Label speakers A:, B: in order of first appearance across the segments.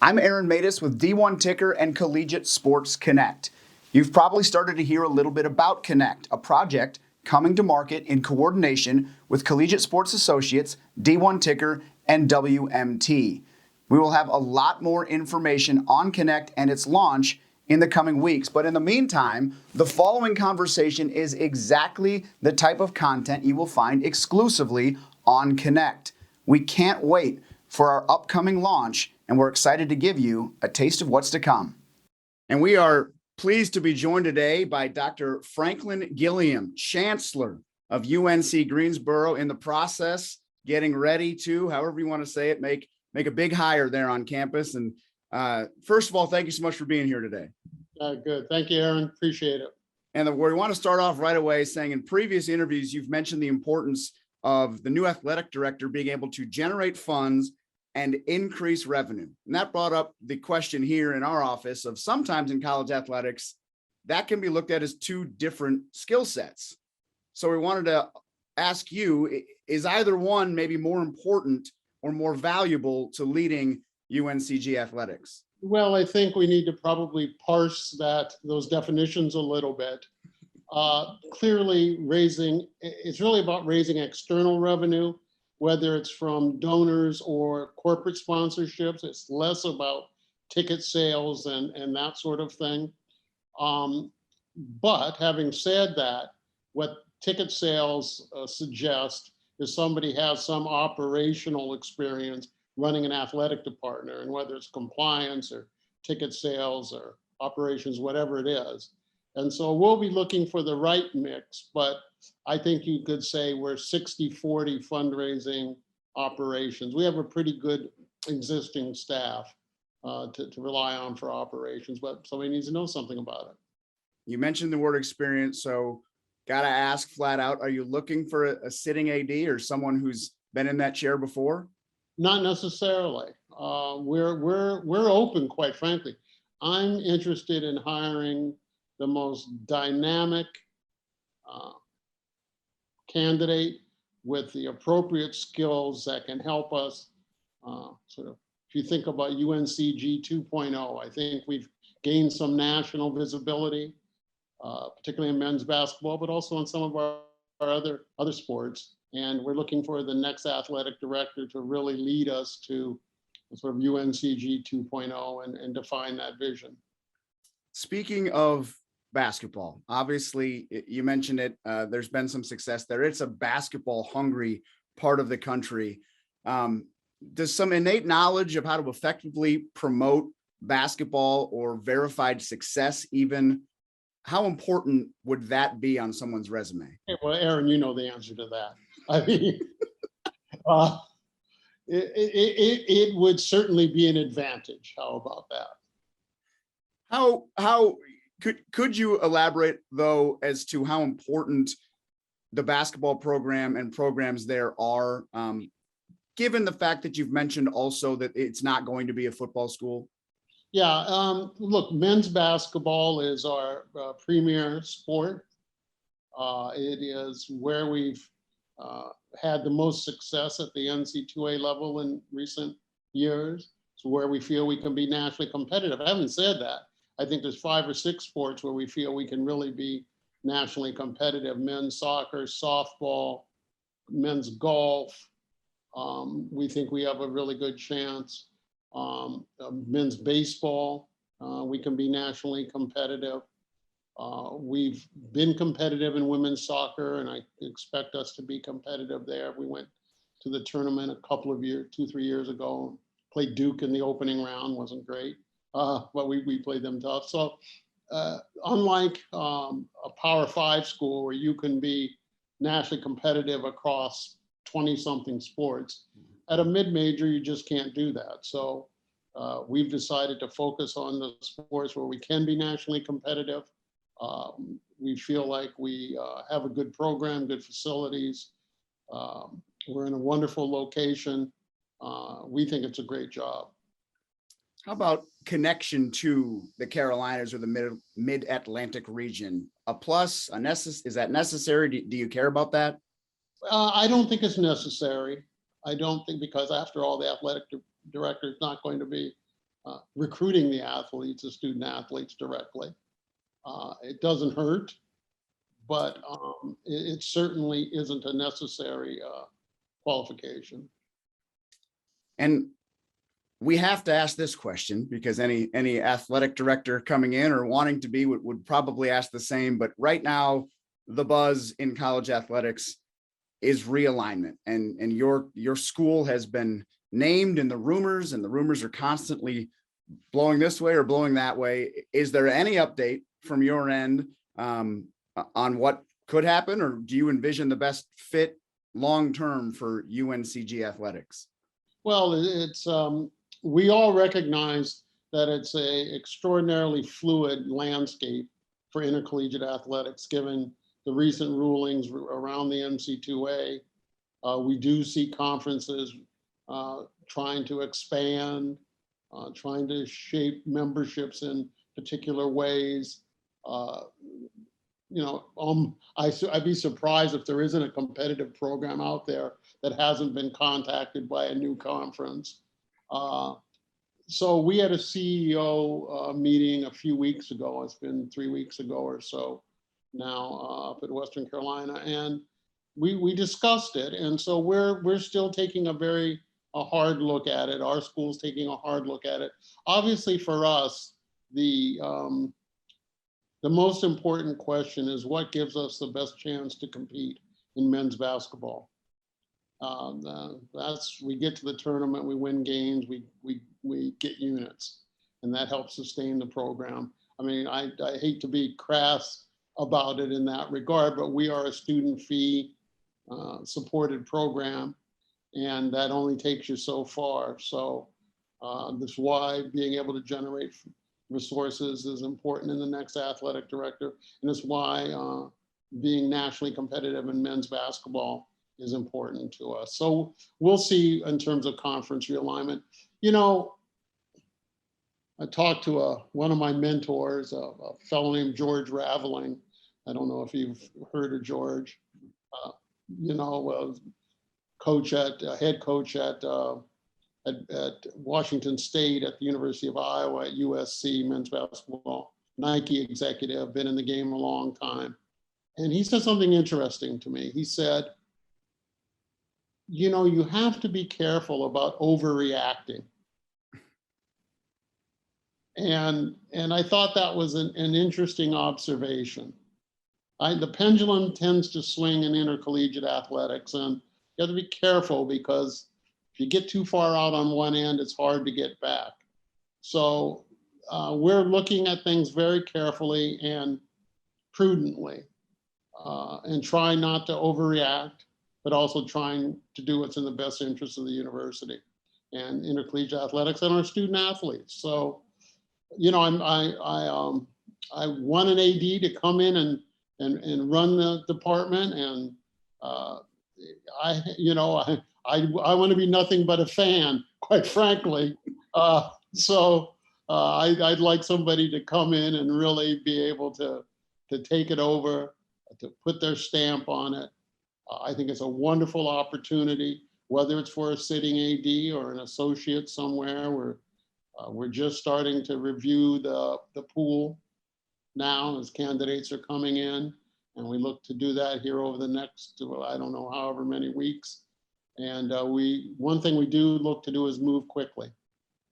A: I'm Aaron Matus with D1 Ticker and Collegiate Sports Connect. You've probably started to hear a little bit about Connect, a project coming to market in coordination with Collegiate Sports Associates, D1 Ticker, and WMT. We will have a lot more information on Connect and its launch in the coming weeks. But in the meantime, the following conversation is exactly the type of content you will find exclusively on Connect. We can't wait for our upcoming launch, and we're excited to give you a taste of what's to come. And we are pleased to be joined today by Dr. Franklin Gilliam, Chancellor of UNC Greensboro, in the process, getting ready to, however you want to say it, make a big hire there on campus. And first of all, thank you so much for being here today.
B: Good. Thank you, Aaron. Appreciate it.
A: And we want to start off right away saying in previous interviews, you've mentioned the importance of the new athletic director being able to generate funds and increase revenue. And that brought up the question here in our office of sometimes in college athletics, that can be looked at as two different skill sets. So we wanted to ask you, is either one maybe more important or more valuable to leading UNCG athletics?
B: Well, I think we need to probably parse those definitions a little bit. Clearly, it's really about raising external revenue, whether it's from donors or corporate sponsorships. It's less about ticket sales and that sort of thing. But having said that, what ticket sales suggest is somebody has some operational experience running an athletic department, and whether it's compliance or ticket sales or operations, whatever it is. And so we'll be looking for the right mix, but I think you could say we're 60-40 fundraising operations. We have a pretty good existing staff to rely on for operations, but somebody needs to know something about it.
A: You mentioned the word experience, so gotta ask flat out, are you looking for a sitting AD or someone who's been in that chair before?
B: Not necessarily. We're open, quite frankly. I'm interested in hiring the most dynamic candidate with the appropriate skills that can help us if you think about UNCG 2.0, I think we've gained some national visibility, particularly in men's basketball, but also in some of our other sports. And we're looking for the next athletic director to really lead us to sort of UNCG 2.0 and define that vision.
A: Speaking of basketball, obviously you mentioned it, there's been some success there. It's a basketball hungry part of the country. Does some innate knowledge of how to effectively promote basketball or verified success even, how important would that be on someone's resume?
B: Well, Aaron, you know the answer to that. I mean, it would certainly be an advantage. How about that?
A: How could you elaborate though as to how important the basketball program and programs there are, given the fact that you've mentioned also that it's not going to be a football school?
B: Yeah, look, men's basketball is our premier sport. It is where we've had the most success at the NC2A level in recent years. It's where we feel we can be nationally competitive. Having said that, I think there's 5 or 6 sports where we feel we can really be nationally competitive. Men's soccer, softball, men's golf. We think we have a really good chance. Men's baseball, we can be nationally competitive. We've been competitive in women's soccer, and I expect us to be competitive there. We went to the tournament a couple of years, 2-3 years ago, played Duke in the opening round, wasn't great, but we played them tough. So unlike a Power 5 school where you can be nationally competitive across 20-something sports, at a mid-major, you just can't do that. So we've decided to focus on the sports where we can be nationally competitive. We feel like we have a good program, good facilities. We're in a wonderful location. We think it's a great job.
A: How about connection to the Carolinas or the mid-Atlantic region? A plus, is that necessary? Do you care about that?
B: I don't think it's necessary. I don't think, because after all, the athletic director is not going to be recruiting the athletes, the student athletes directly. It doesn't hurt, but it certainly isn't a necessary qualification.
A: And we have to ask this question because any athletic director coming in or wanting to be would probably ask the same. But right now, the buzz in college athletics is realignment, and your school has been named in the rumors, and the rumors are constantly blowing this way or blowing that way. Is there any update from your end on what could happen, or do you envision the best fit long term for UNCG athletics?
B: Well, it's we all recognize that it's a extraordinarily fluid landscape for intercollegiate athletics, given the recent rulings around the NC2A. We do see conferences trying to expand, trying to shape memberships in particular ways. I'd be surprised if there isn't a competitive program out there that hasn't been contacted by a new conference. So we had a CEO meeting a few weeks ago. It's been 3 weeks ago or so now up at Western Carolina, and we discussed it. And so we're still taking a hard look at it. Our school's taking a hard look at it. Obviously, for us, the most important question is what gives us the best chance to compete in men's basketball. We get to the tournament, we win games, we get units, and that helps sustain the program. I mean, I hate to be crass about it in that regard, but we are a student fee supported program, and that only takes you so far. So that's why being able to generate resources is important in the next athletic director, and it's why being nationally competitive in men's basketball is important to us. So we'll see in terms of conference realignment. You know, I talked to one of my mentors, a fellow named George Raveling. I don't know if you've heard of George. Head coach at Washington State, at the University of Iowa, at USC men's basketball, Nike executive, been in the game a long time. And he said something interesting to me. He said, you know, you have to be careful about overreacting. And I thought that was an interesting observation. The pendulum tends to swing in intercollegiate athletics, and you have to be careful because if you get too far out on one end, it's hard to get back. So we're looking at things very carefully and prudently, and try not to overreact, but also trying to do what's in the best interest of the university and intercollegiate athletics and our student athletes. So, you know, I want an AD to come in and run the department, and I want to be nothing but a fan, quite frankly. So I'd like somebody to come in and really be able to take it over, to put their stamp on it. I think it's a wonderful opportunity, whether it's for a sitting AD or an associate somewhere. We're just starting to review the pool now as candidates are coming in, and we look to do that here over the next, I don't know, however many weeks. And one thing we do look to do is move quickly.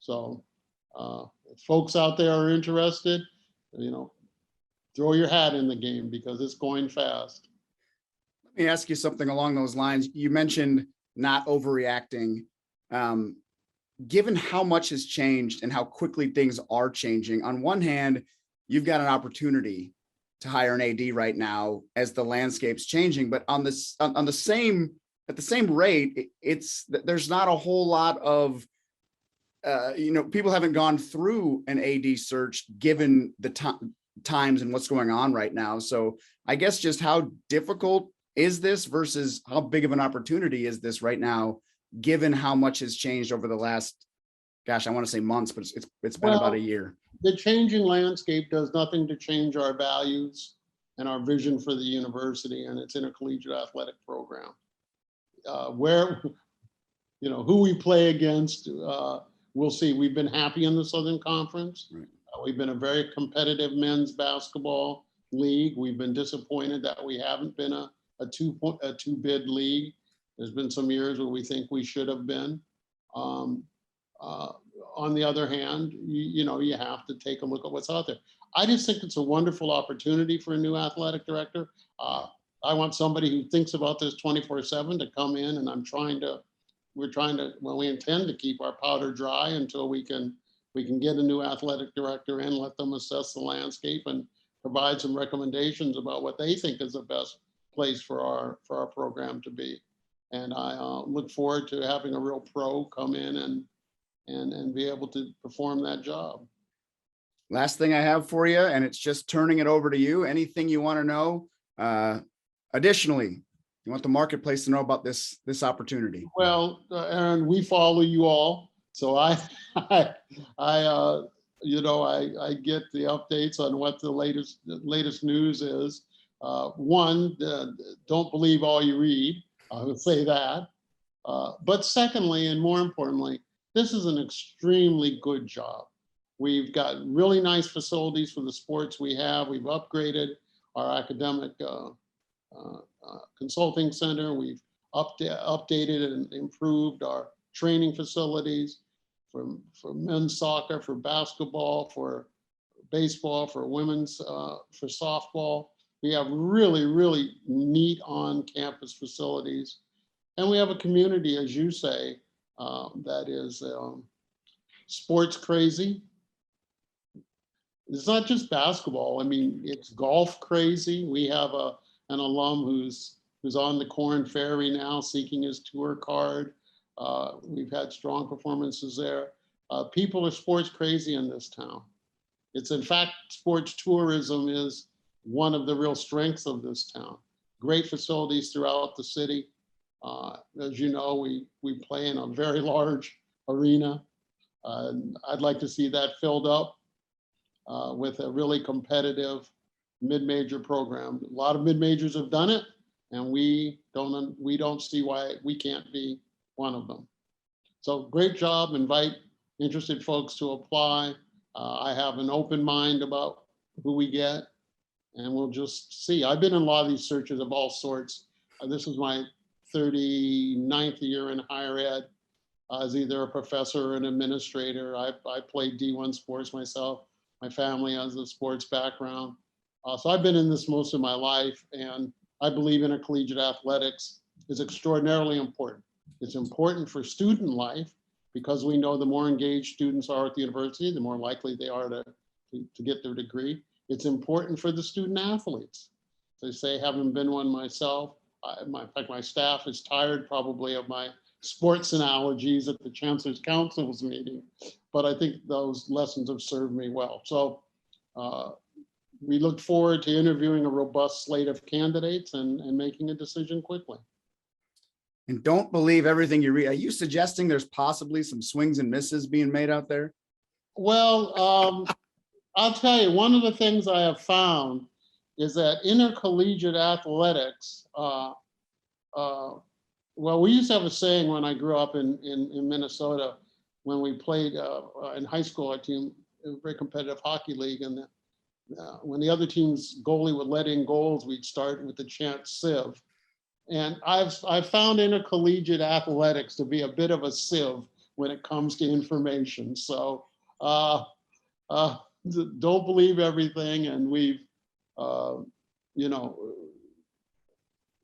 B: So if folks out there are interested, you know, throw your hat in the game because it's going fast.
A: Let me ask you something along those lines. You mentioned not overreacting. Given how much has changed and how quickly things are changing, on one hand, you've got an opportunity to hire an AD right now as the landscape's changing, but at the same rate, there's not a whole lot of people haven't gone through an AD search given the times and what's going on right now. So I guess just how difficult is this versus how big of an opportunity is this right now, given how much has changed over the last, gosh, I want to say months, but it's been about a year.
B: The changing landscape does nothing to change our values and our vision for the university and its intercollegiate athletic program. Who we play against, we'll see. We've been happy in the Southern Conference.
A: Right.
B: We've been a very competitive men's basketball league. We've been disappointed that we haven't been a two bid league. There's been some years where we think we should have been. On the other hand, you know, you have to take a look at what's out there. I just think it's a wonderful opportunity for a new athletic director. I want somebody who thinks about this 24/7 to come in, and we intend to keep our powder dry until we can get a new athletic director in, let them assess the landscape and provide some recommendations about what they think is the best place for our program to be. And I look forward to having a real pro come in and be able to perform that job.
A: Last thing I have for you, and it's just turning it over to you. Anything you want to know? Additionally, you want the marketplace to know about this opportunity?
B: Well, Aaron, we follow you all, so I get the updates on what the latest news is. One, don't believe all you read. I would say that. But secondly, and more importantly, this is an extremely good job. We've got really nice facilities for the sports we have. We've upgraded our academic consulting center. We've updated and improved our training facilities for men's soccer, for basketball, for baseball, for women's, for softball. We have really, really neat on-campus facilities. And we have a community, as you say, that is sports crazy. It's not just basketball. I mean, it's golf crazy. We have an alum who's on the Corn Ferry now seeking his tour card. We've had strong performances there. People are sports crazy in this town. It's in fact, sports tourism is one of the real strengths of this town. Great facilities throughout the city. As you know, we play in a very large arena. I'd like to see that filled up with a really competitive mid-major program. A lot of mid-majors have done it, and we don't see why we can't be one of them. So great job. Invite interested folks to apply. I have an open mind about who we get, and we'll just see. I've been in a lot of these searches of all sorts. This is my 39th year in higher ed as either a professor or an administrator. I played D1 sports myself. My family has a sports background. So I've been in this most of my life, and I believe intercollegiate athletics is extraordinarily important. It's important for student life because we know the more engaged students are at the university, the more likely they are to get their degree. It's important for the student athletes. They say, having been one myself, in fact, my staff is tired probably of my sports analogies at the Chancellor's Council's meeting, but I think those lessons have served me well. So we look forward to interviewing a robust slate of candidates and making a decision quickly.
A: And don't believe everything you read. Are you suggesting there's possibly some swings and misses being made out there?
B: Well, I'll tell you, one of the things I have found is that intercollegiate athletics, well, we used to have a saying when I grew up in Minnesota, when we played in high school, a very competitive hockey league, and when the other team's goalie would let in goals, we'd start with the chant sieve. And I've found intercollegiate athletics to be a bit of a sieve when it comes to information. So don't believe everything, and we've,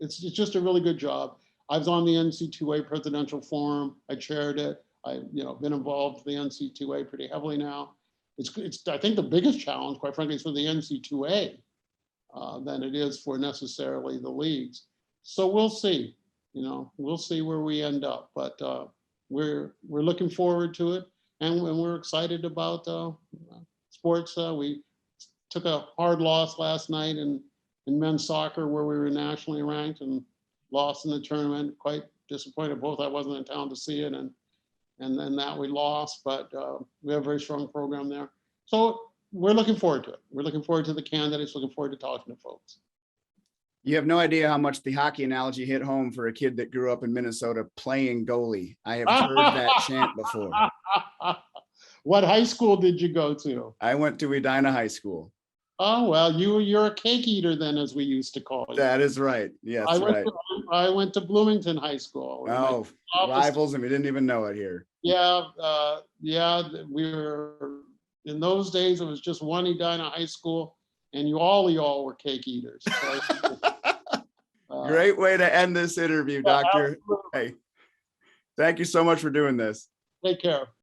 B: it's just a really good job. I was on the NC2A Presidential Forum. I chaired it. I've been involved with the NC2A pretty heavily now. It's I think the biggest challenge, quite frankly, is for the NC2A than it is for necessarily the leagues. So we'll see. We'll see where we end up. But we're looking forward to it, and we're excited about sports. We took a hard loss last night in men's soccer, where we were nationally ranked and lost in the tournament. Quite disappointed. Both I wasn't in town to see it, and then that we lost. But we have a very strong program there. So we're looking forward to it. We're looking forward to the candidates. Looking forward to talking to folks.
A: You have no idea how much the hockey analogy hit home for a kid that grew up in Minnesota playing goalie. I have heard that chant before.
B: What high school did you go to?
A: I went to Edina High School.
B: Oh, well, you're a cake eater then, as we used to call you.
A: That is right. Yes,
B: I went
A: right.
B: to, I went to Bloomington High School.
A: Oh, rivals, and we didn't even know it here.
B: Yeah, we were, in those days, it was just one Edina High School, and y'all were cake eaters. So,
A: Great way to end this interview, Doctor. Hey, thank you so much for doing this.
B: Take care.